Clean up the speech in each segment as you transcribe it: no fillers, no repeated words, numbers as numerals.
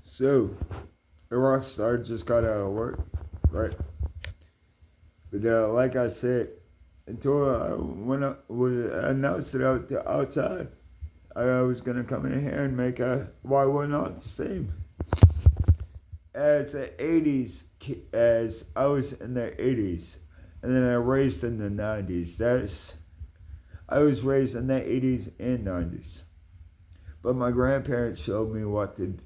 So, a rock star just got out of work, right? But like I said, until when I was announced it out the outside, I was gonna come in here and make a why we're not the same as the '80s, as I was in the '80s, and then I raised in the '90s. I was raised in the '80s and '90s, but my grandparents showed me what to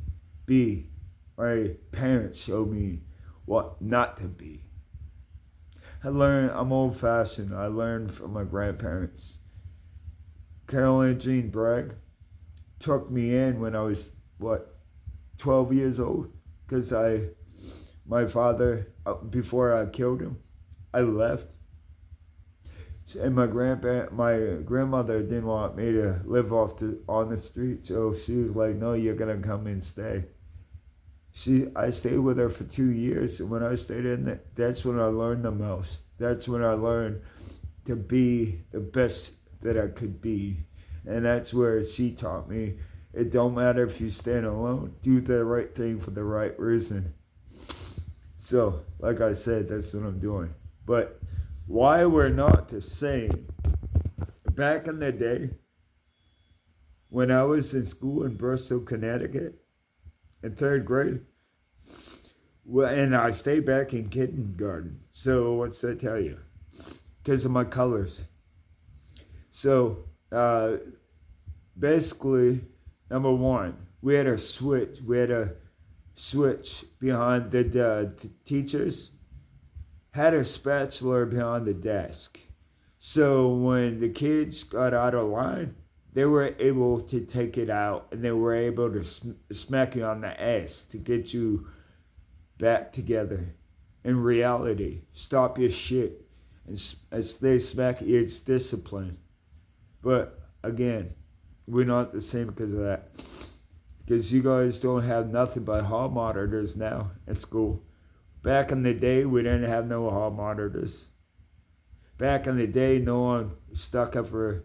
be. My parents showed me what not to be. I'm old fashioned. I learned from my grandparents. Caroline Jean Bragg took me in when I was, 12 years old? Because my father, before I killed him, I left. And my grandmother didn't want me to live on the street, so she was like, "No, you're gonna come and stay." I stayed with her for 2 years, and when I stayed in it, that's when I learned the most. That's when I learned to be the best that I could be, and that's where she taught me. It don't matter if you stand alone. Do the right thing for the right reason. So, like I said, that's what I'm doing. But why we're not the same? Back in the day, when I was in school in Bristol, Connecticut, in third grade, well, and I stayed back in kindergarten. So what's that tell you? Because of my colors. So basically, number one, we had a switch. We had a switch behind the teachers had a spatula behind the desk. So when the kids got out of line, they were able to take it out, and they were able to smack you on the ass to get you back together. In reality, stop your shit and as they smack you. It's discipline. But again, we're not the same because of that. Because you guys don't have nothing but hall monitors now at school. Back in the day, we didn't have no hall monitors. Back in the day, no one stuck up for.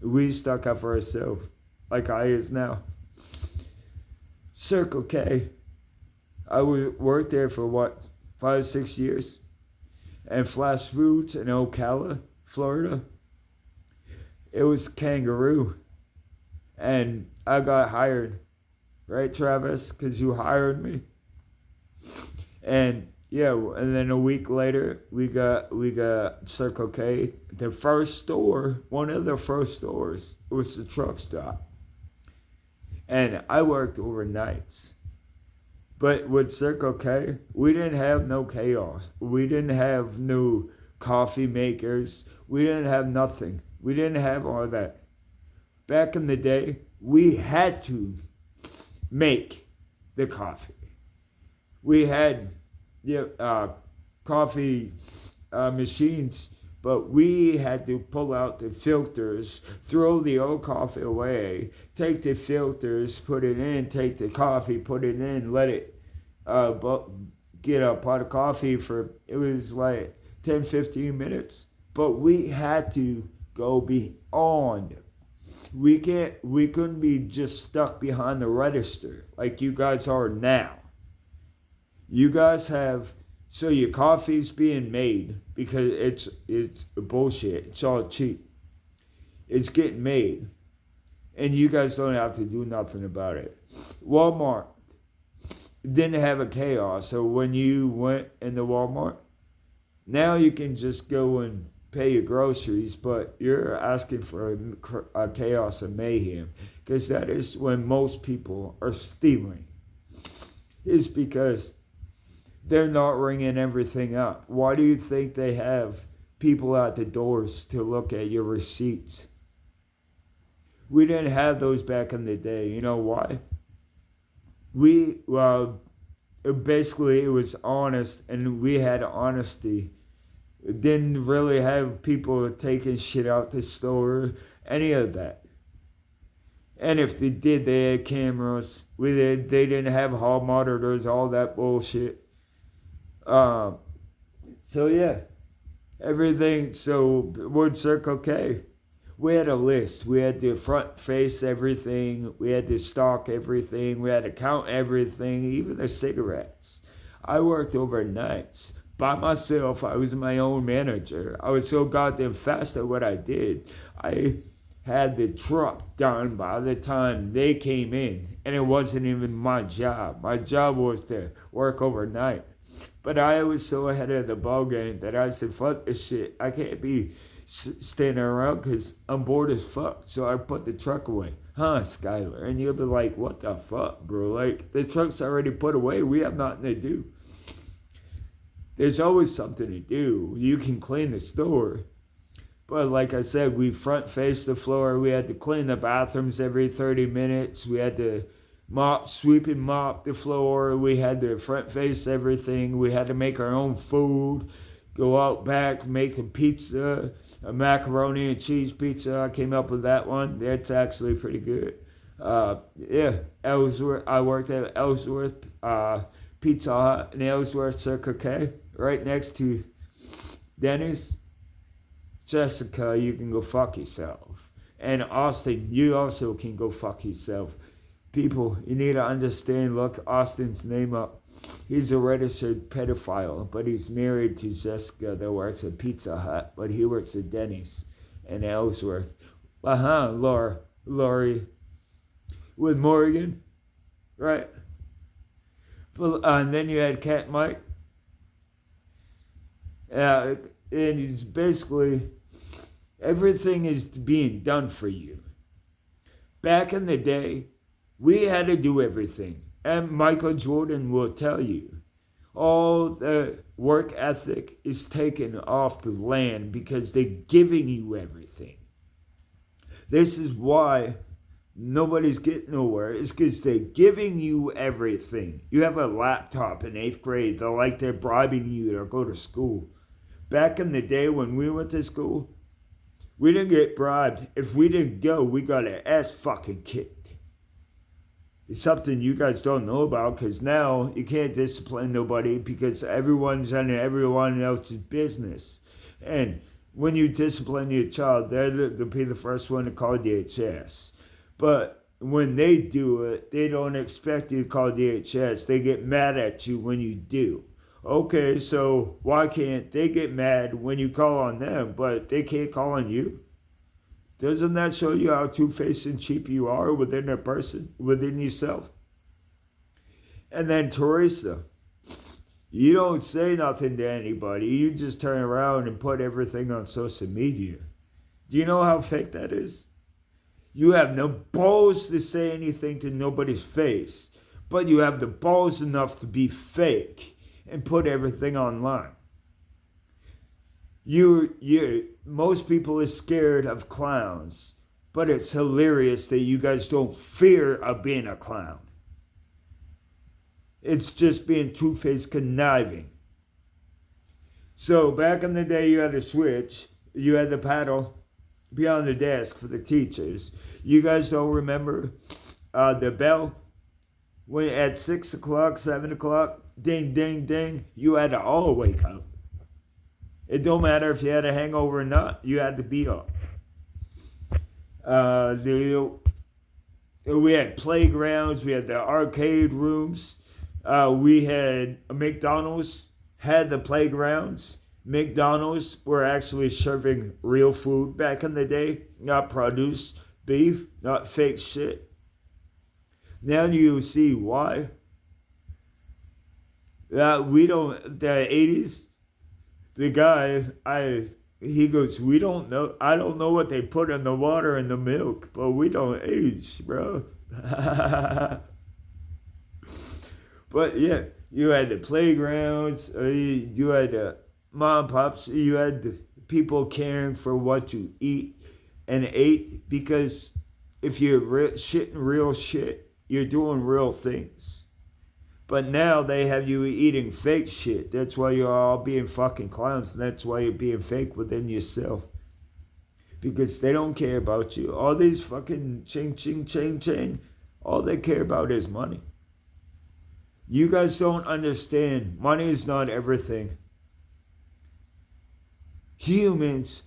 We stuck up for ourselves, like I is now. Circle K. I worked there for 5, 6 years, and Flash Foods in Ocala, Florida. It was Kangaroo, and I got hired, right, Travis? Because you hired me, and yeah, and then a week later, we got Circle K. The first store, one of the first stores, was the truck stop, and I worked overnights. But with Circle K, we didn't have no chaos. We didn't have no coffee makers. We didn't have nothing. We didn't have all that. Back in the day, we had to make the coffee. We had coffee machines, but we had to pull out the filters, throw the old coffee away, take the filters, put it in, take the coffee, put it in, let it get a pot of coffee for, it was like 10, 15 minutes. But we had to go beyond. We couldn't be just stuck behind the register like you guys are now. You guys have, so your coffee's being made because it's bullshit. It's all cheap. It's getting made, and you guys don't have to do nothing about it. Walmart didn't have a chaos, so when you went into Walmart, now you can just go and pay your groceries, but you're asking for a chaos and mayhem, because that is when most people are stealing. Is because they're not ringing everything up. Why do you think they have people at the doors to look at your receipts? We didn't have those back in the day. You know why? Basically it was honest, and we had honesty. It didn't really have people taking shit out the store, any of that. And if they did, they had cameras. They didn't have hall monitors, all that bullshit. So yeah, everything. So word Circle K. we had a list. We had to front face everything. We had to stock everything. We had to count everything, even the cigarettes. I worked overnights by myself. I was my own manager. I was so goddamn fast at what I did. I had the truck done by the time they came in, and it wasn't even my job. My job was to work overnight. But I was so ahead of the ball game that I said, fuck this shit. I can't be standing around because I'm bored as fuck. So I put the truck away. Huh, Skylar? And you'll be like, what the fuck, bro? Like, the truck's already put away. We have nothing to do. There's always something to do. You can clean the store. But like I said, we front face the floor. We had to clean the bathrooms every 30 minutes. We had to sweep and mop the floor. We had to front face everything. We had to make our own food. Go out back, make a pizza, a macaroni and cheese pizza. I came up with that one. That's actually pretty good. Ellsworth. I worked at Ellsworth Pizza Hut in Ellsworth, Circle K, right next to Denny's. Jessica, you can go fuck yourself. And Austin, you also can go fuck yourself. People, you need to understand, look Austin's name up. He's a registered pedophile, but he's married to Jessica that works at Pizza Hut, but he works at Denny's in Ellsworth. Lori. With Morgan, right? And then you had Cat Mike. And it's basically, everything is being done for you. Back in the day, we had to do everything. And Michael Jordan will tell you, all the work ethic is taken off the land because they're giving you everything. This is why nobody's getting nowhere. It's because they're giving you everything. You have a laptop in 8th grade. They're bribing you to go to school. Back in the day when we went to school, we didn't get bribed. If we didn't go, we got our ass fucking kicked. It's something you guys don't know about because now you can't discipline nobody because everyone's in everyone else's business. And when you discipline your child, they'll be the first one to call DHS. But when they do it, they don't expect you to call DHS. They get mad at you when you do. Okay, so why can't they get mad when you call on them, but they can't call on you? Doesn't that show you how two-faced and cheap you are within a person, within yourself? And then Teresa, you don't say nothing to anybody. You just turn around and put everything on social media. Do you know how fake that is? You have no balls to say anything to nobody's face, but you have the balls enough to be fake and put everything online. Most people are scared of clowns, but it's hilarious that you guys don't fear of being a clown. It's just being two-faced conniving. So back in the day, you had a switch, you had the paddle beyond the desk for the teachers. You guys don't remember the bell? When at 6 o'clock, 7 o'clock, ding, ding, ding, you had to all wake up. It don't matter if you had a hangover or not, you had to be up. We had playgrounds, we had the arcade rooms, we had McDonald's, had the playgrounds. McDonald's were actually serving real food back in the day, not produce, beef, not fake shit. Now you see why. The 80s, the guy, he goes, we don't know, I don't know what they put in the water and the milk, but we don't age, bro. But yeah, you had the playgrounds, you had the mom and pops, you had the people caring for what you eat and ate, because if you're shitting real shit, you're doing real things. But now they have you eating fake shit. That's why you're all being fucking clowns. And that's why you're being fake within yourself. Because they don't care about you. All these fucking ching, ching, ching, ching. All they care about is money. You guys don't understand. Money is not everything. Humans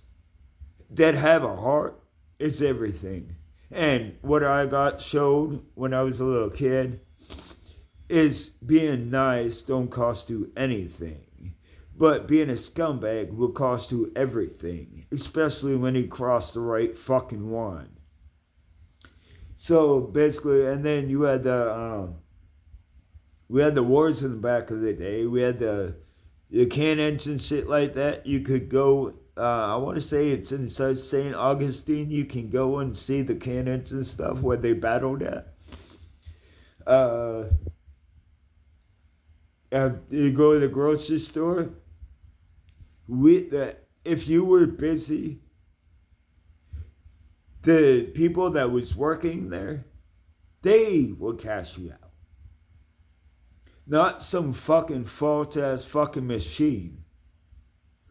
that have a heart is everything. And what I got showed when I was a little kid is being nice don't cost you anything. But being a scumbag will cost you everything, especially when you cross the right fucking line. So basically, and then you had we had the wars in the back of the day. We had the cannons and shit like that. You could go. I want to say it's in St. Augustine. You can go and see the cannons and stuff where they battled at. You go to the grocery store. If you were busy, the people that was working there, they would cash you out. Not some fucking false ass fucking machine.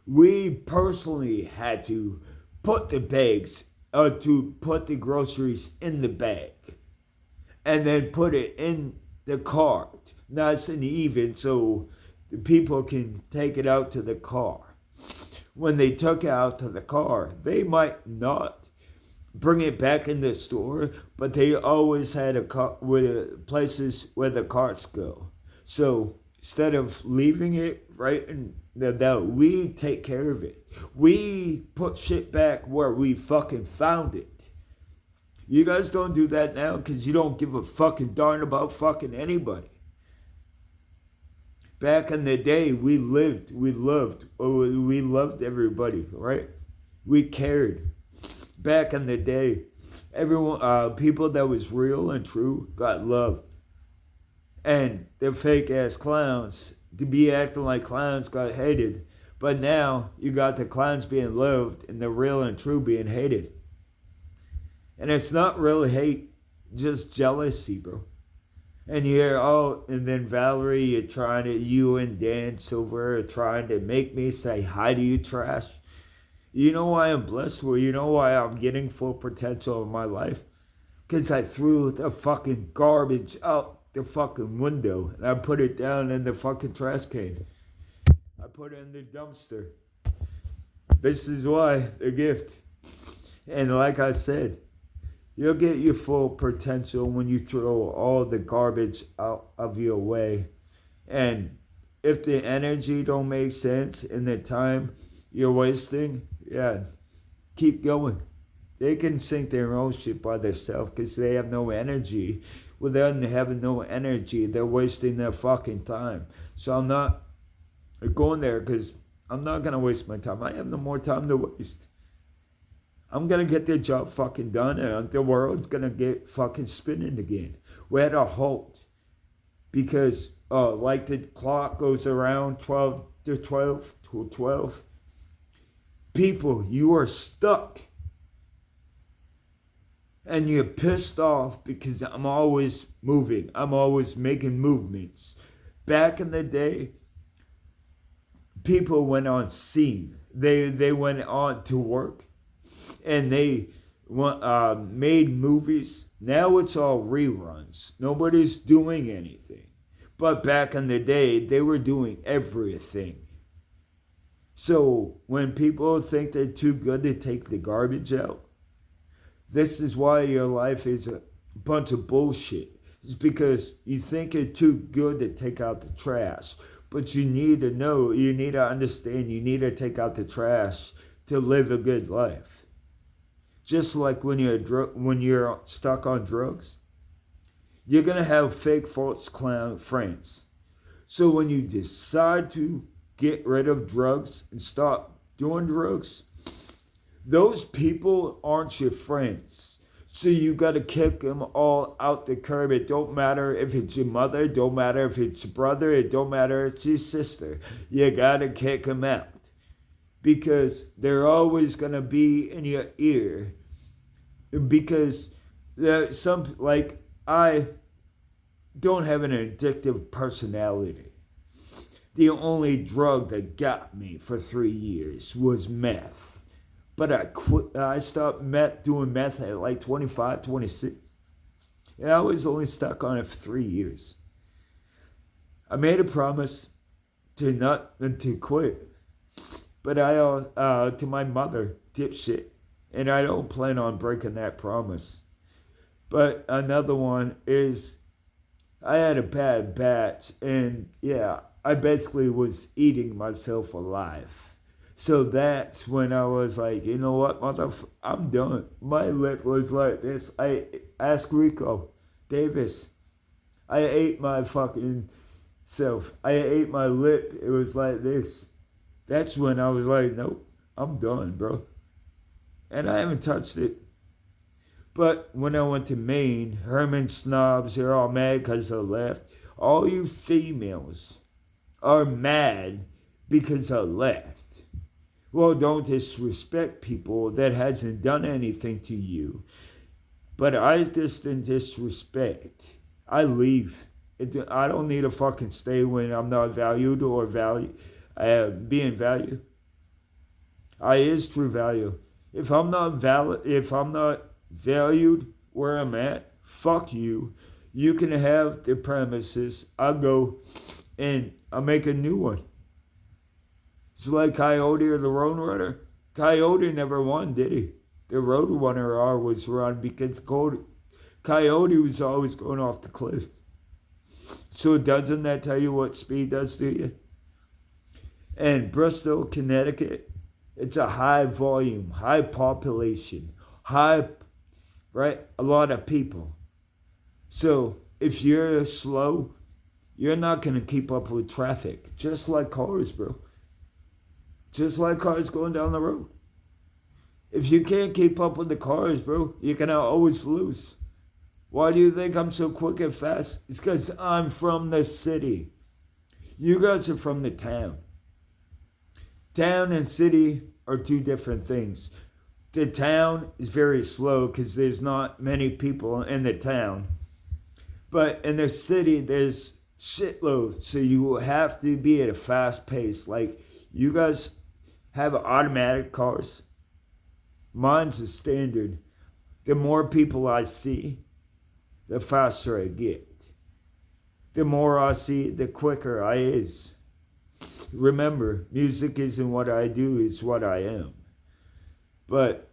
We personally had to put the bags, to put the groceries in the bag, and then put it in the cart, nice and even, so the people can take it out to the car. When they took it out to the car, they might not bring it back in the store, but they always had places where the carts go. So instead of leaving it right in we take care of it. We put shit back where we fucking found it. You guys don't do that now because you don't give a fucking darn about fucking anybody. Back in the day, we loved everybody, right? We cared. Back in the day, everyone, people that was real and true got loved. And the fake ass clowns, to be acting like clowns, got hated. But now you got the clowns being loved and the real and true being hated. And it's not really hate, just jealousy, bro. And you hear, and then Valerie, you and Dan Silver are trying to make me say hi to you, trash. You know why I'm blessed? Well, you know why I'm getting full potential in my life? Because I threw the fucking garbage out the fucking window and I put it down in the fucking trash can. I put it in the dumpster. This is why, the gift. And like I said, you'll get your full potential when you throw all the garbage out of your way. And if the energy don't make sense in the time you're wasting, keep going. They can sink their own shit by themselves because they have no energy. Without having no energy, they're wasting their fucking time. So I'm not going there because I'm not going to waste my time. I have no more time to waste. I'm going to get the job fucking done and the world's going to get fucking spinning again. We're at a halt because like the clock goes around 12 to 12. People, you are stuck. And you're pissed off because I'm always moving. I'm always making movements. Back in the day, people went on scene. They went on to work. And they made movies. Now it's all reruns. Nobody's doing anything. But back in the day, they were doing everything. So when people think they're too good to take the garbage out, this is why your life is a bunch of bullshit. It's because you think you're too good to take out the trash. But you need to know, you need to understand, you need to take out the trash to live a good life. Just like when you're stuck on drugs, you're going to have fake false clown friends. So when you decide to get rid of drugs and stop doing drugs, those people aren't your friends. So you got to kick them all out the curb. It don't matter if it's your mother. It don't matter if it's your brother. It don't matter if it's your sister. You got to kick them out. Because they're always going to be in your ear. Because I don't have an addictive personality. The only drug that got me for 3 years was meth. But I stopped doing meth at like 25, 26. And I was only stuck on it for 3 years. I made a promise to quit. But to my mother, dipshit, And I don't plan on breaking that promise. But another one is I had a bad batch, and yeah, I basically was eating myself alive. So that's when I was like, you know what, I'm done. My lip was like this. I asked Rico Davis. I ate my fucking self. I ate my lip. It was like this. That's when I was like, nope, I'm done, bro. And I haven't touched it. But when I went to Maine, Herman snobs, they're all mad because I left. All you females are mad because I left. Well, don't disrespect people that hasn't done anything to you. But I just didn't disrespect. I leave. I don't need to fucking stay when I'm not valued or being valued. I is true value. If I'm not valued where I'm at, fuck you. You can have the premises. I'll go and I'll make a new one. It's like Coyote or the Roadrunner. Coyote never won, did he? The Roadrunner always run because Coyote was always going off the cliff. So doesn't that tell you what speed does to you? And Bristol, Connecticut, it's a high volume, high population, right? A lot of people. So if you're slow, you're not going to keep up with traffic. Just like cars, bro. Just like cars going down the road. If you can't keep up with the cars, bro, you're going to always lose. Why do you think I'm so quick and fast? It's because I'm from the city. You guys are from the town. Town and city are two different things. The town is very slow because there's not many people in the town. But in the city, there's shitloads. So you will have to be at a fast pace. Like, you guys have automatic cars. Mine's a standard. The more people I see, the faster I get. The more I see, the quicker I is. Remember, music isn't what I do, it's what I am. But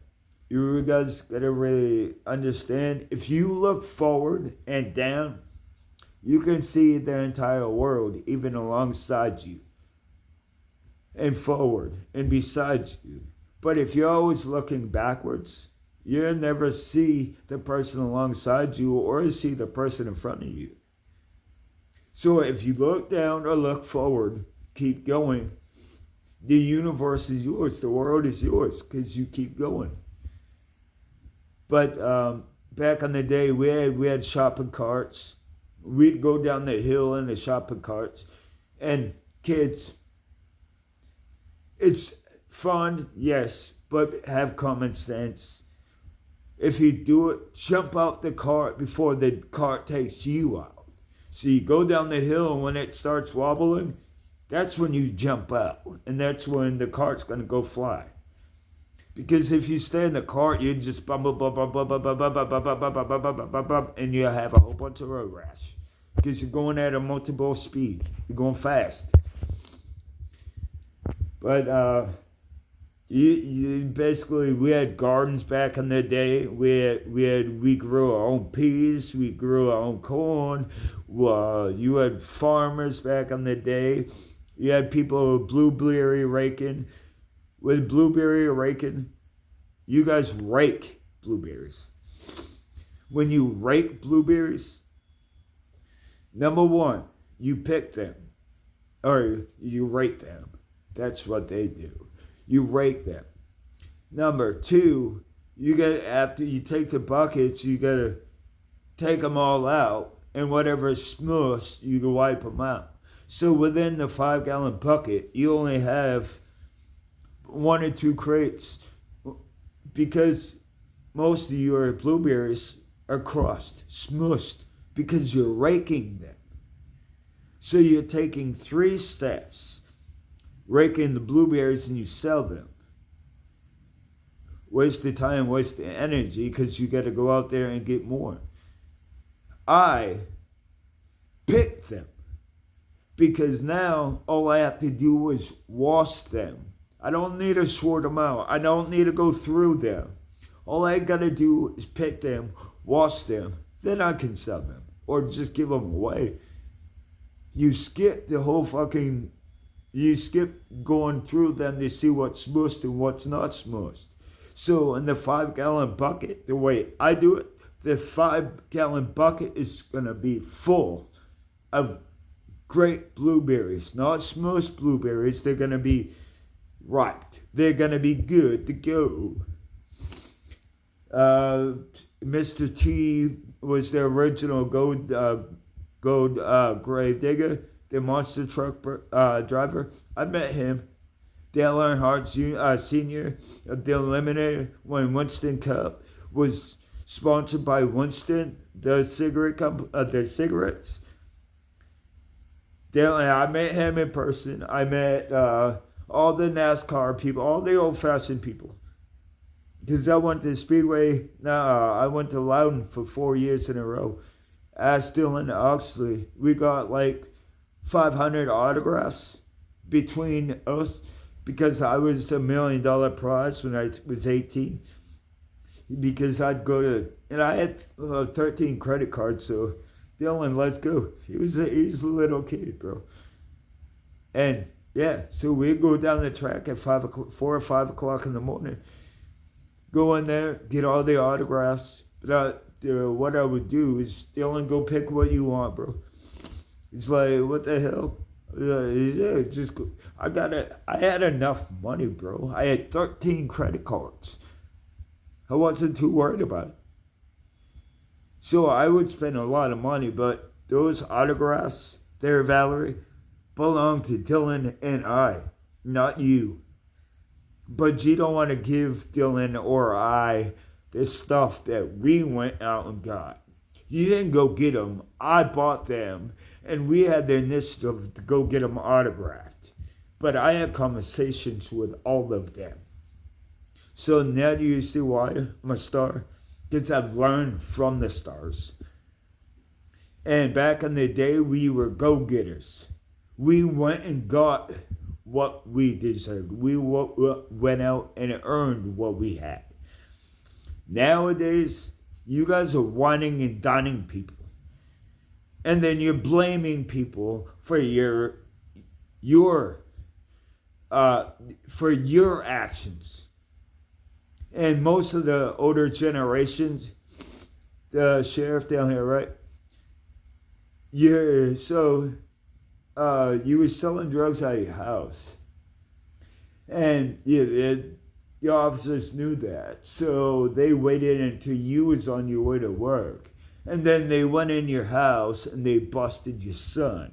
you guys gotta really understand, if you look forward and down, you can see the entire world, even alongside you, and forward, and beside you. But if you're always looking backwards, you'll never see the person alongside you or see the person in front of you. So if you look down or look forward, keep going. The universe is yours. The world is yours because you keep going. But back in the day, we had shopping carts. We'd go down the hill in the shopping carts. And kids, it's fun, yes, but have common sense. If you do it, jump off the cart before the cart takes you out. So you go down the hill, and when it starts wobbling, that's when you jump out. And that's when the cart's going to go fly. Because if you stay in the cart, you just and you have a whole bunch of road rash. Because you're going at a multiple speed. You're going fast. But basically, we had gardens back in the day. We grew our own peas. We grew our own corn. You had farmers back in the day. You had people blueberry raking. With blueberry raking, you guys rake blueberries. When you rake blueberries, number one, you pick them. Or you rake them. That's what they do. You rake them. Number two, after you take the buckets, you gotta take them all out, and whatever's smushed, you can wipe them out. So within the 5-gallon bucket, you only have 1 or 2 crates, because most of your blueberries are crushed, smushed, because you're raking them. So you're taking 3 steps. Raking the blueberries and you sell them. Waste the time, waste the energy, because you got to go out there and get more. I pick them because now all I have to do is wash them. I don't need to sort them out. I don't need to go through them. All I gotta do is pick them, wash them, then I can sell them. Or just give them away. You skip going through them to see what's smushed and what's not smushed. So in the 5-gallon bucket, the way I do it, the 5-gallon bucket is gonna be full of great blueberries, not smushed blueberries. They're gonna be ripe. They're gonna be good to go. Mr. T was the original gold grave digger, the monster truck driver. I met him. Dale Earnhardt Sr. of the Eliminator when Winston Cup was sponsored by Winston, the cigarettes. Dale, I met him in person. I met all the NASCAR people, all the old-fashioned people. Because I went to Speedway, I went to Loudon for 4 years in a row. Asked Dylan Oxley. We got like 500 autographs between us because I was $1 million prize when I was 18. Because I'd go to, and I had 13 credit cards, so Dylan, let's go. He's a little kid, bro. And yeah, so we'd go down the track at 4 or 5 o'clock in the morning. Go in there, get all the autographs. But what I would do is, Dylan, go pick what you want, bro. It's like, what the hell? Yeah, just go. I had enough money, bro. I had 13 credit cards. I wasn't too worried about it. So I would spend a lot of money, but those autographs there, Valerie, belong to Dylan and I, not you. But you don't want to give Dylan or I the stuff that we went out and got. You didn't go get them. I bought them, and we had the initiative to go get them autographed. But I had conversations with all of them. So now do you see why I'm a star? Because I've learned from the stars. And back in the day, we were go-getters. We went and got what we deserved. We went out and earned what we had. Nowadays, you guys are whining and dining people. And then you're blaming people for your actions. And most of the older generations, the sheriff down here, right? Yeah, so you were selling drugs out of your house. And the officers knew that. So they waited until you was on your way to work. And then they went in your house and they busted your son.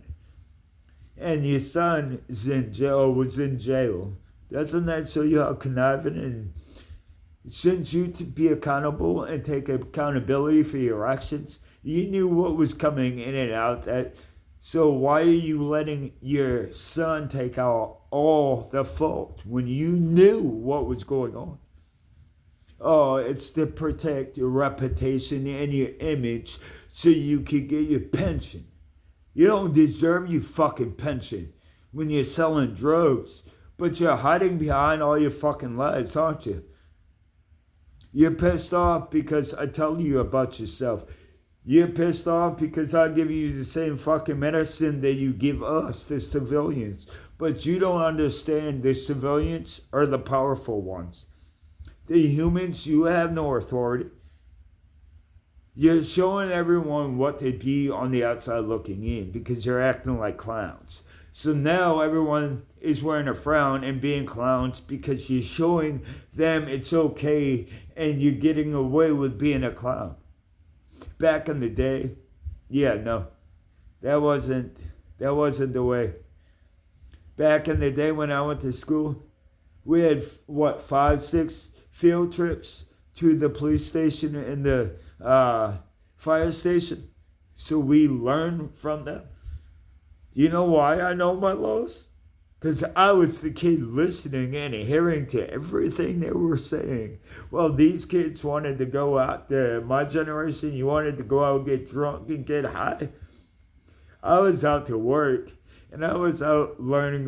And your son was in jail. Doesn't that show you how conniving and shouldn't you to be accountable and take accountability for your actions? You knew what was coming in and out. So why are you letting your son take out all the fault when you knew what was going on? Oh, it's to protect your reputation and your image so you can get your pension. You don't deserve your fucking pension when you're selling drugs, but you're hiding behind all your fucking lies, aren't you? You're pissed off because I tell you about yourself. You're pissed off because I give you the same fucking medicine that you give us, the civilians. But you don't understand the civilians are the powerful ones. The humans, you have no authority. You're showing everyone what to be on the outside looking in because you're acting like clowns. So now everyone is wearing a frown and being clowns because you're showing them it's okay and you're getting away with being a clown. Back in the day, that wasn't the way. Back in the day when I went to school, we had 5, 6 field trips to the police station and the fire station. So we learned from them. You know why I know my laws? Because I was the kid listening and adhering to everything they were saying. Well, these kids wanted to go out there. My generation, you wanted to go out and get drunk and get high. I was out to work, and I was out learning